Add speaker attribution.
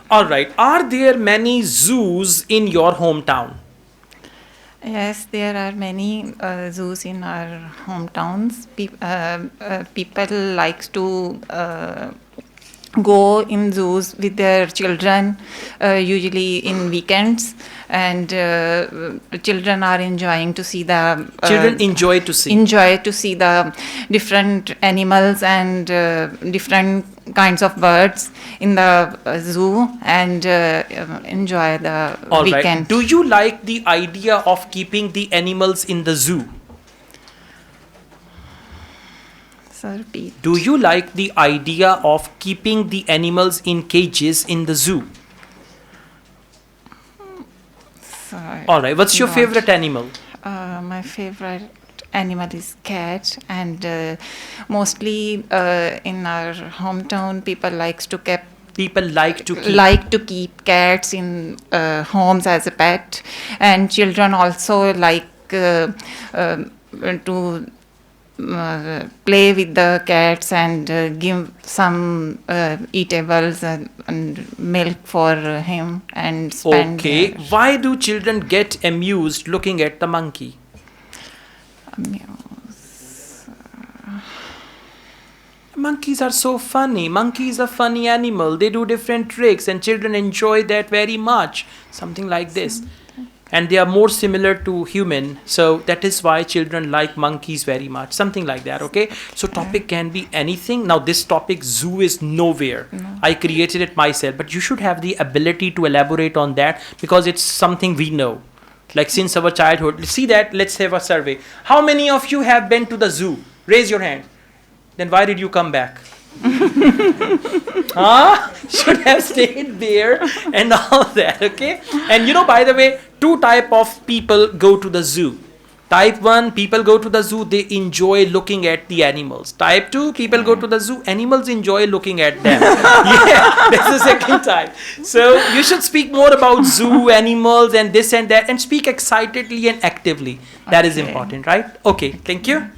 Speaker 1: All right. Are there many zoos in your hometown?
Speaker 2: Yes, there are many zoos in our hometowns. People likes to go in zoos with their children, usually in weekends, and children are enjoying to see the
Speaker 1: Children
Speaker 2: enjoy to see the different animals and different kinds of birds in the zoo, and enjoy the
Speaker 1: All right.
Speaker 2: weekend.
Speaker 1: Do you like the idea of keeping the animals in the zoo?
Speaker 2: So repeat.
Speaker 1: Do you like the idea of keeping the animals in cages in the zoo?
Speaker 2: Sorry.
Speaker 1: All right. What's your
Speaker 2: Not.
Speaker 1: favorite animal?
Speaker 2: My favorite animal is cat, and mostly in our hometown, people likes to
Speaker 1: People like to keep.
Speaker 2: like to keep cats in homes as a pet, and children also like to play with the cats and give some eatables and milk for him and spend
Speaker 1: Okay.
Speaker 2: their
Speaker 1: Why do children get amused looking at the monkey?
Speaker 2: amuse.
Speaker 1: Monkeys are so funny. Monkey is a funny animal. They do different tricks and children enjoy that very much. Something like this. And they are more similar to human. So that is why children like monkeys very much. Something like that, okay? So topic can be anything. Now this topic zoo is nowhere.
Speaker 2: No.
Speaker 1: I created it myself. But you should have the ability to elaborate on that because it's something we know. Like since our childhood. See that? Let's have a survey. How many of you have been to the zoo? Raise your hand. Then why did you come back? Should have stayed there and all that, okay? And by the way, two type of people go to the zoo. Type 1, people go to the zoo, they enjoy looking at the animals. Type 2, people go to the zoo, animals enjoy looking at them. Yeah, that's the second type. So you should speak more about zoo, animals and this and that and speak excitedly and actively. That is
Speaker 2: Okay.
Speaker 1: important, right? Okay, thank you.